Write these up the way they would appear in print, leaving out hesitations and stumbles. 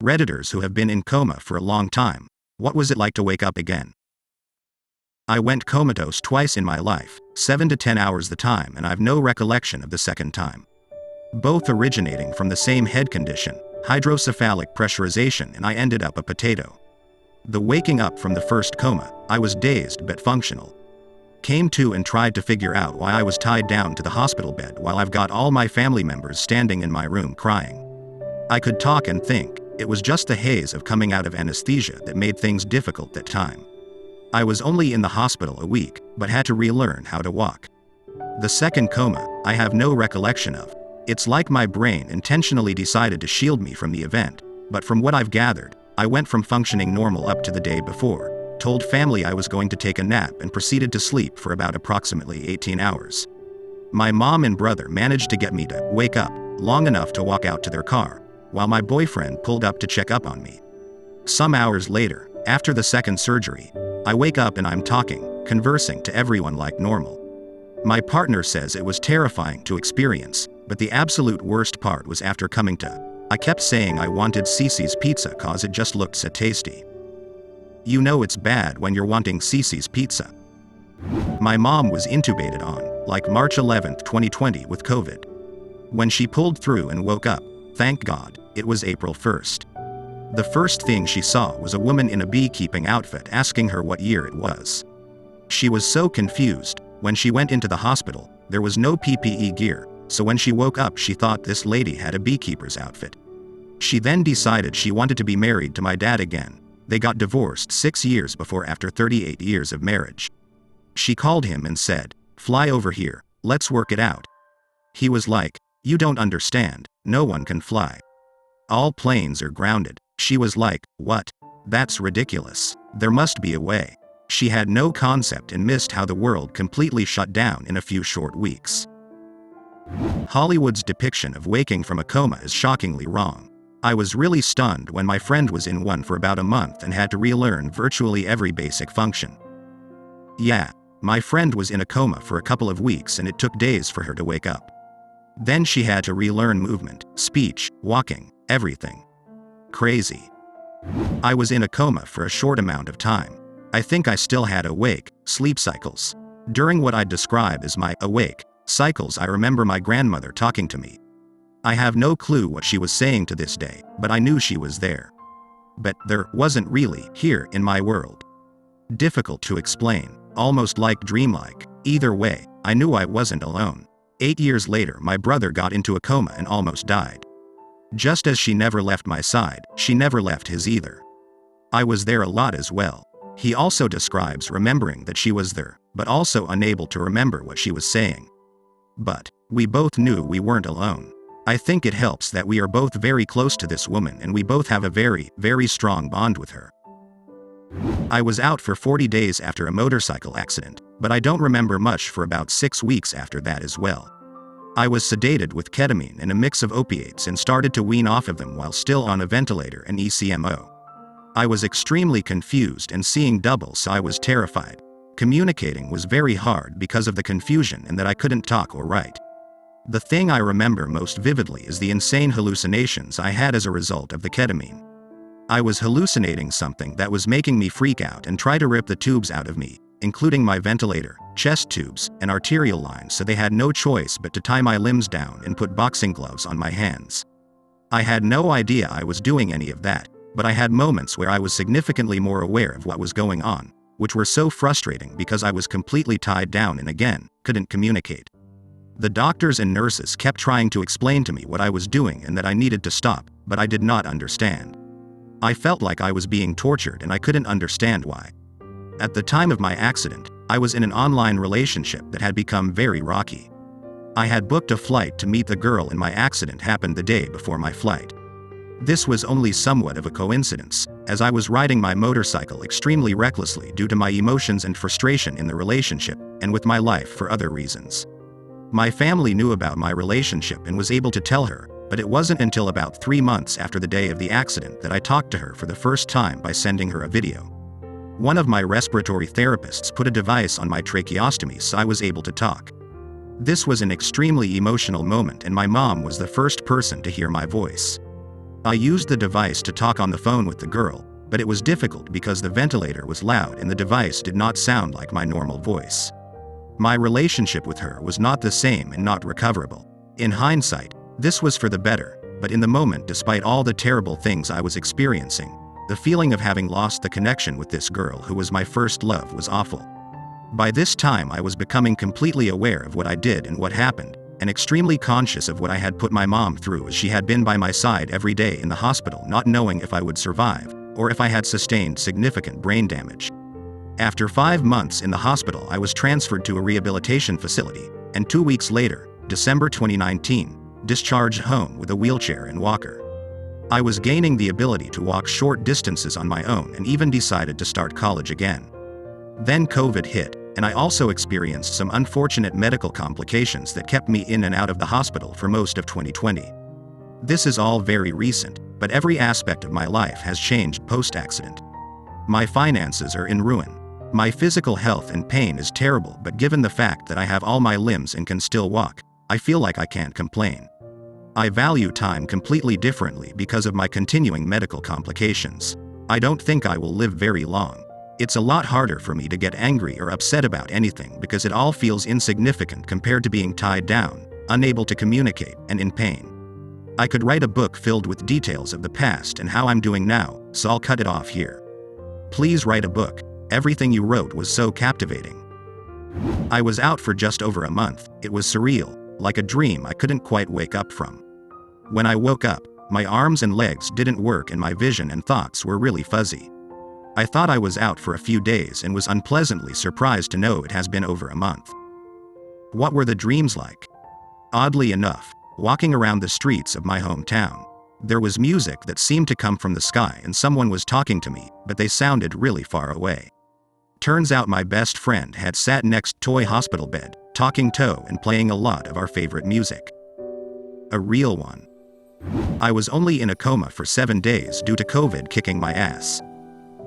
Redditors who have been in coma for a long time. What was it like to wake up again? I went comatose twice in my life, 7 to 10 hours the time, and I've no recollection of the second time. Both originating from the same head condition, hydrocephalic pressurization, and I ended up a potato. The waking up from the first coma, I was dazed but functional. Came to and tried to figure out why I was tied down to the hospital bed while I've got all my family members standing in my room crying. I could talk and think. It was just the haze of coming out of anesthesia that made things difficult that time. I was only in the hospital a week, but had to relearn how to walk. The second coma, I have no recollection of. It's like my brain intentionally decided to shield me from the event, but from what I've gathered, I went from functioning normal up to the day before, told family I was going to take a nap and proceeded to sleep for about approximately 18 hours. My mom and brother managed to get me to wake up long enough to walk out to their car, while my boyfriend pulled up to check up on me. Some hours later, after the second surgery, I wake up and I'm talking, conversing to everyone like normal. My partner says it was terrifying to experience, but the absolute worst part was after coming to. I kept saying I wanted Cece's pizza cause it just looked so tasty. You know it's bad when you're wanting Cece's pizza. My mom was intubated on, like March 11, 2020 with COVID. When she pulled through and woke up, thank God, it was April 1st. The first thing she saw was a woman in a beekeeping outfit asking her what year it was. She was so confused. When she went into the hospital, there was no PPE gear, so when she woke up she thought this lady had a beekeeper's outfit. She then decided she wanted to be married to my dad again. They got divorced 6 years before after 38 years of marriage. She called him and said, "Fly over here, let's work it out." He was like, "You don't understand, no one can fly. All planes are grounded." She was like, "What? That's ridiculous. There must be a way." She had no concept and missed how the world completely shut down in a few short weeks. Hollywood's depiction of waking from a coma is shockingly wrong. I was really stunned when my friend was in one for about a month and had to relearn virtually every basic function. Yeah, my friend was in a coma for a couple of weeks and it took days for her to wake up. Then she had to relearn movement, speech, walking, everything. Crazy. I was in a coma for a short amount of time. I think I still had awake, sleep cycles. During what I'd describe as my awake cycles, I remember my grandmother talking to me. I have no clue what she was saying to this day, but I knew she was there. But there wasn't really here in my world. Difficult to explain, almost like dreamlike. Either way, I knew I wasn't alone. 8 years later, my brother got into a coma and almost died. Just as she never left my side, she never left his either. I was there a lot as well. He also describes remembering that she was there, but also unable to remember what she was saying. But we both knew we weren't alone. I think it helps that we are both very close to this woman and we both have a very, very strong bond with her. I was out for 40 days after a motorcycle accident, but I don't remember much for about 6 weeks after that as well. I was sedated with ketamine and a mix of opiates and started to wean off of them while still on a ventilator and ECMO. I was extremely confused and seeing double, so I was terrified. Communicating was very hard because of the confusion and that I couldn't talk or write. The thing I remember most vividly is the insane hallucinations I had as a result of the ketamine. I was hallucinating something that was making me freak out and try to rip the tubes out of me, including my ventilator, chest tubes, and arterial lines, so they had no choice but to tie my limbs down and put boxing gloves on my hands. I had no idea I was doing any of that, but I had moments where I was significantly more aware of what was going on, which were so frustrating because I was completely tied down and again, couldn't communicate. The doctors and nurses kept trying to explain to me what I was doing and that I needed to stop, but I did not understand. I felt like I was being tortured and I couldn't understand why. At the time of my accident, I was in an online relationship that had become very rocky. I had booked a flight to meet the girl and my accident happened the day before my flight. This was only somewhat of a coincidence, as I was riding my motorcycle extremely recklessly due to my emotions and frustration in the relationship, and with my life for other reasons. My family knew about my relationship and was able to tell her, but it wasn't until about 3 months after the day of the accident that I talked to her for the first time by sending her a video. One of my respiratory therapists put a device on my tracheostomy so I was able to talk. This was an extremely emotional moment and my mom was the first person to hear my voice. I used the device to talk on the phone with the girl, but it was difficult because the ventilator was loud and the device did not sound like my normal voice. My relationship with her was not the same and not recoverable. In hindsight, this was for the better, but in the moment, despite all the terrible things I was experiencing, the feeling of having lost the connection with this girl who was my first love was awful. By this time I was becoming completely aware of what I did and what happened, and extremely conscious of what I had put my mom through, as she had been by my side every day in the hospital, not knowing if I would survive, or if I had sustained significant brain damage. After 5 months in the hospital, I was transferred to a rehabilitation facility, and 2 weeks later, December 2019, discharged home with a wheelchair and walker. I was gaining the ability to walk short distances on my own and even decided to start college again. Then COVID hit, and I also experienced some unfortunate medical complications that kept me in and out of the hospital for most of 2020. This is all very recent, but every aspect of my life has changed post-accident. My finances are in ruin. My physical health and pain is terrible, but given the fact that I have all my limbs and can still walk, I feel like I can't complain. I value time completely differently because of my continuing medical complications. I don't think I will live very long. It's a lot harder for me to get angry or upset about anything because it all feels insignificant compared to being tied down, unable to communicate, and in pain. I could write a book filled with details of the past and how I'm doing now, so I'll cut it off here. Please write a book. Everything you wrote was so captivating. I was out for just over a month. It was surreal, like a dream I couldn't quite wake up from. When I woke up, my arms and legs didn't work and my vision and thoughts were really fuzzy. I thought I was out for a few days and was unpleasantly surprised to know it has been over a month. What were the dreams like? Oddly enough, walking around the streets of my hometown, there was music that seemed to come from the sky and someone was talking to me, but they sounded really far away. Turns out my best friend had sat next to a hospital bed, talking to and playing a lot of our favorite music. A real one. I was only in a coma for 7 days due to COVID kicking my ass.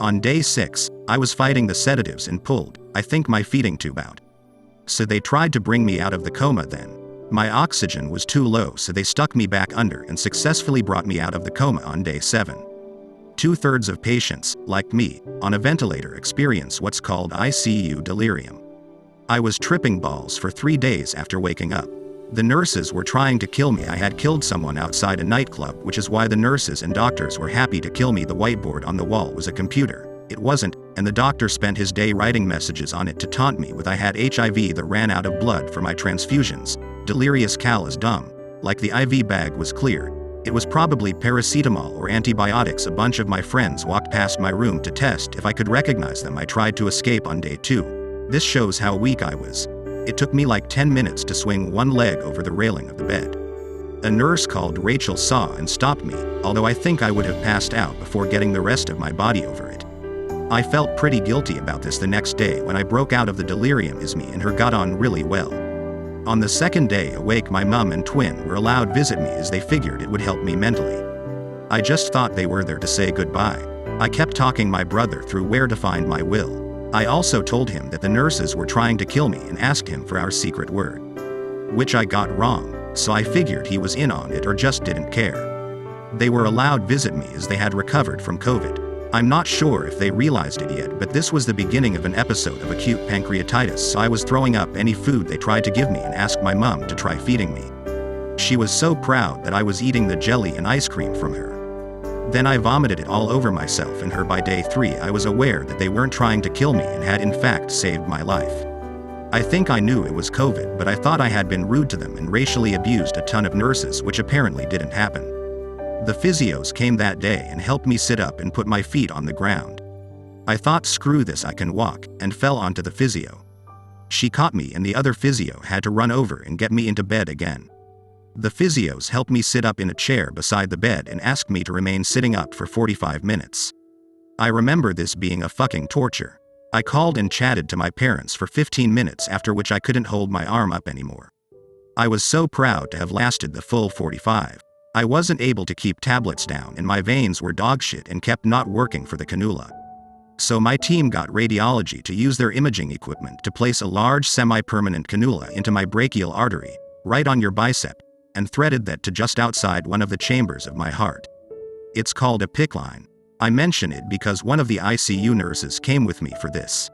On day 6, I was fighting the sedatives and pulled, I think, my feeding tube out. So they tried to bring me out of the coma then. My oxygen was too low, so they stuck me back under and successfully brought me out of the coma on day 7. 2/3 of patients, like me, on a ventilator experience what's called ICU delirium. I was tripping balls for 3 days after waking up. The nurses were trying to kill me. I had killed someone outside a nightclub, which is why the nurses and doctors were happy to kill me. The whiteboard on the wall was a computer. It wasn't, and the doctor spent his day writing messages on it to taunt me with I had HIV that ran out of blood for my transfusions. Delirious Cal is dumb. Like the IV bag was clear. It was probably paracetamol or antibiotics. A bunch of my friends walked past my room to test if I could recognize them. I tried to escape on day 2. This shows how weak I was. It took me like 10 minutes to swing one leg over the railing of the bed. A nurse called Rachel saw and stopped me, although I think I would have passed out before getting the rest of my body over it. I felt pretty guilty about this the next day when I broke out of the delirium as me and her got on really well. On the second day awake, my mum and twin were allowed visit me as they figured it would help me mentally. I just thought they were there to say goodbye. I kept talking my brother through where to find my will. I also told him that the nurses were trying to kill me and asked him for our secret word. Which I got wrong, so I figured he was in on it or just didn't care. They were allowed visit me as they had recovered from COVID. I'm not sure if they realized it yet, but this was the beginning of an episode of acute pancreatitis, so I was throwing up any food they tried to give me and asked my mum to try feeding me. She was so proud that I was eating the jelly and ice cream from her. Then I vomited it all over myself and her. By day 3, I was aware that they weren't trying to kill me and had in fact saved my life. I think I knew it was COVID, but I thought I had been rude to them and racially abused a ton of nurses, which apparently didn't happen. The physios came that day and helped me sit up and put my feet on the ground. I thought, screw this, I can walk, and fell onto the physio. She caught me and the other physio had to run over and get me into bed again. The physios helped me sit up in a chair beside the bed and asked me to remain sitting up for 45 minutes. I remember this being a fucking torture. I called and chatted to my parents for 15 minutes, after which I couldn't hold my arm up anymore. I was so proud to have lasted the full 45. I wasn't able to keep tablets down and my veins were dogshit and kept not working for the cannula. So my team got radiology to use their imaging equipment to place a large semi-permanent cannula into my brachial artery, right on your bicep, and threaded that to just outside one of the chambers of my heart. It's called a PICC line. I mention it because one of the ICU nurses came with me for this.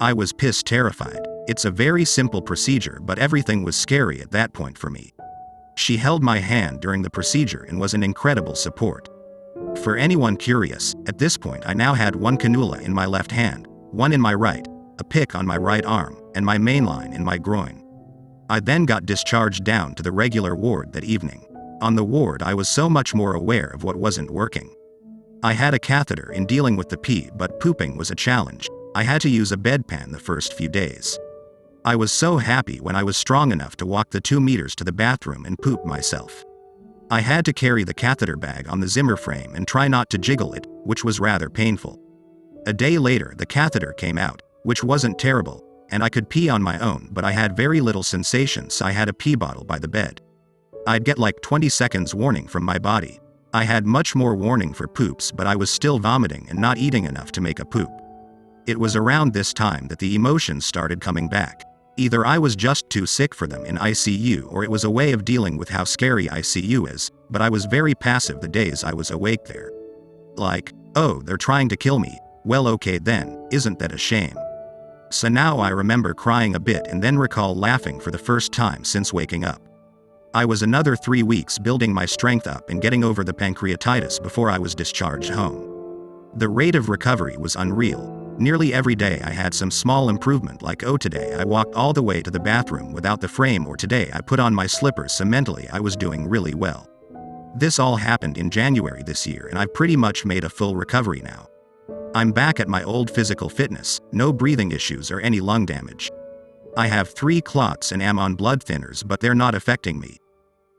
I was piss terrified. It's a very simple procedure, but everything was scary at that point for me. She held my hand during the procedure and was an incredible support. For anyone curious, at this point I now had one cannula in my left hand, one in my right, a PICC on my right arm, and my main line in my groin. I then got discharged down to the regular ward that evening. On the ward I was so much more aware of what wasn't working. I had a catheter in dealing with the pee, but pooping was a challenge. I had to use a bedpan the first few days. I was so happy when I was strong enough to walk the 2 meters to the bathroom and poop myself. I had to carry the catheter bag on the Zimmer frame and try not to jiggle it, which was rather painful. A day later the catheter came out, which wasn't terrible, and I could pee on my own, but I had very little sensation, so I had a pee bottle by the bed. I'd get like 20 seconds warning from my body. I had much more warning for poops, but I was still vomiting and not eating enough to make a poop. It was around this time that the emotions started coming back. Either I was just too sick for them in ICU, or it was a way of dealing with how scary ICU is, but I was very passive the days I was awake there. Like, oh, they're trying to kill me. Well, okay then, isn't that a shame? So now I remember crying a bit and then recall laughing for the first time since waking up. I was another 3 weeks building my strength up and getting over the pancreatitis before I was discharged home. The rate of recovery was unreal. Nearly every day I had some small improvement, like today I walked all the way to the bathroom without the frame, or today I put on my slippers, so mentally I was doing really well. This all happened in January this year and I've pretty much made a full recovery now. I'm back at my old physical fitness, no breathing issues or any lung damage. I have 3 clots and am on blood thinners, but they're not affecting me.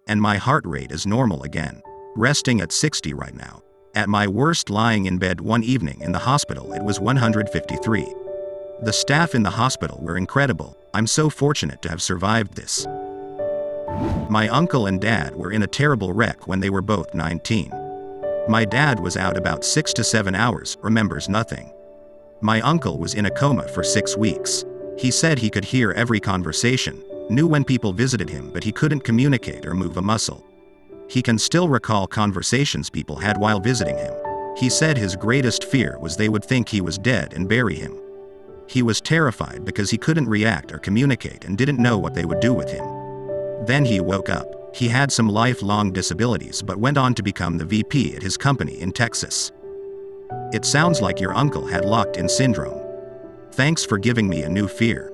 And my heart rate is normal again, resting at 60 right now. At my worst, lying in bed one evening in the hospital, it was 153. The staff in the hospital were incredible. I'm so fortunate to have survived this. My uncle and dad were in a terrible wreck when they were both 19. My dad was out about 6 to 7 hours, remembers nothing. My uncle was in a coma for 6 weeks. He said he could hear every conversation, knew when people visited him, but he couldn't communicate or move a muscle. He can still recall conversations people had while visiting him. He said his greatest fear was they would think he was dead and bury him. He was terrified because he couldn't react or communicate and didn't know what they would do with him. Then he woke up. He had some lifelong disabilities but went on to become the VP at his company in Texas. It sounds like your uncle had locked-in syndrome. Thanks for giving me a new fear.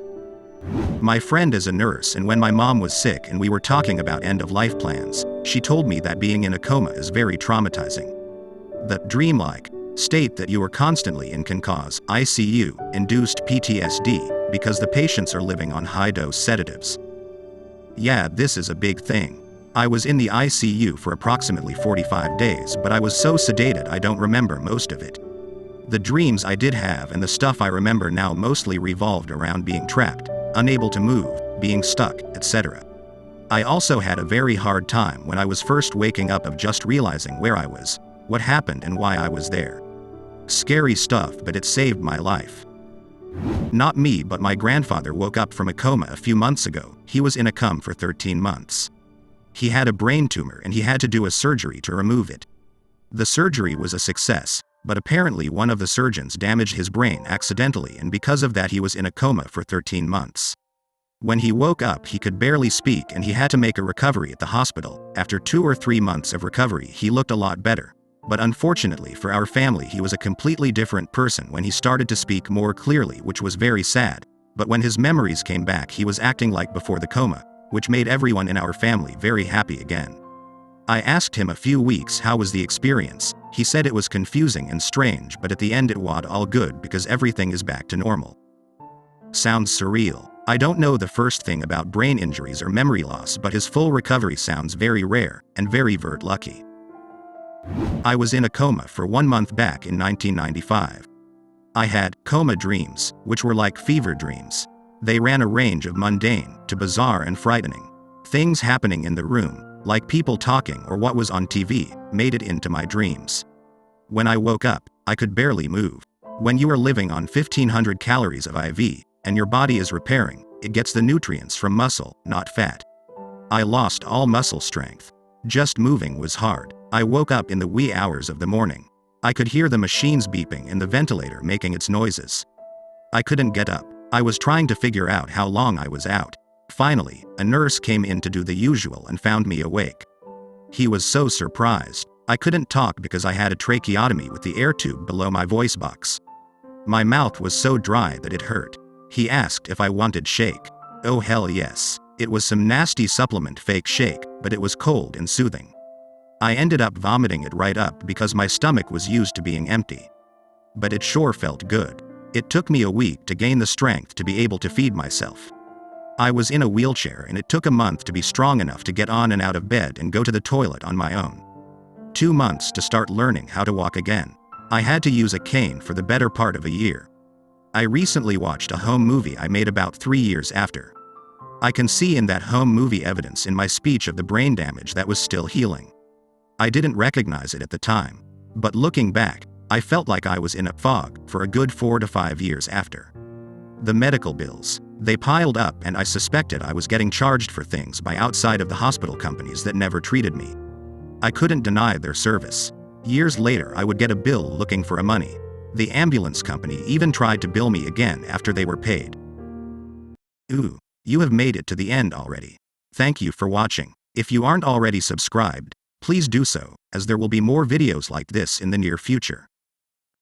My friend is a nurse, and when my mom was sick and we were talking about end-of-life plans, she told me that being in a coma is very traumatizing. The dreamlike state that you are constantly in can cause ICU-induced PTSD because the patients are living on high-dose sedatives. Yeah, this is a big thing. I was in the ICU for approximately 45 days, but I was so sedated I don't remember most of it. The dreams I did have and the stuff I remember now mostly revolved around being trapped, unable to move, being stuck, etc. I also had a very hard time when I was first waking up of just realizing where I was, what happened and why I was there. Scary stuff, but it saved my life. Not me, but my grandfather woke up from a coma a few months ago. He was in a coma for 13 months. He had a brain tumor and he had to do a surgery to remove it. The surgery was a success, but apparently one of the surgeons damaged his brain accidentally, and because of that he was in a coma for 13 months. When he woke up he could barely speak and he had to make a recovery at the hospital. After 2 or 3 months of recovery he looked a lot better. But unfortunately for our family he was a completely different person when he started to speak more clearly, which was very sad. But when his memories came back he was acting like before the coma, which made everyone in our family very happy again. I asked him a few weeks how was the experience. He said it was confusing and strange, but at the end it was all good because everything is back to normal. Sounds surreal. I don't know the first thing about brain injuries or memory loss, but his full recovery sounds very rare, and very lucky. I was in a coma for 1 month back in 1995. I had coma dreams, which were like fever dreams. They ran a range of mundane to bizarre and frightening. Things happening in the room, like people talking or what was on TV, made it into my dreams. When I woke up, I could barely move. When you are living on 1500 calories of IV, and your body is repairing, it gets the nutrients from muscle, not fat. I lost all muscle strength. Just moving was hard. I woke up in the wee hours of the morning. I could hear the machines beeping and the ventilator making its noises. I couldn't get up. I was trying to figure out how long I was out. Finally, a nurse came in to do the usual and found me awake. He was so surprised. I couldn't talk because I had a tracheotomy with the air tube below my voice box. My mouth was so dry that it hurt. He asked if I wanted shake. Oh hell yes. It was some nasty supplement fake shake, but it was cold and soothing. I ended up vomiting it right up because my stomach was used to being empty. But it sure felt good. It took me a week to gain the strength to be able to feed myself. I was in a wheelchair and it took a month to be strong enough to get on and out of bed and go to the toilet on my own. 2 months to start learning how to walk again. I had to use a cane for the better part of a year. I recently watched a home movie I made about 3 years after. I can see in that home movie evidence in my speech of the brain damage that was still healing. I didn't recognize it at the time. But looking back, I felt like I was in a fog for a good 4 to 5 years after. The medical bills, they piled up and I suspected I was getting charged for things by outside of the hospital companies that never treated me. I couldn't deny their service. Years later I would get a bill looking for money. The ambulance company even tried to bill me again after they were paid. Ooh, you have made it to the end already. Thank you for watching. If you aren't already subscribed, please do so, as there will be more videos like this in the near future.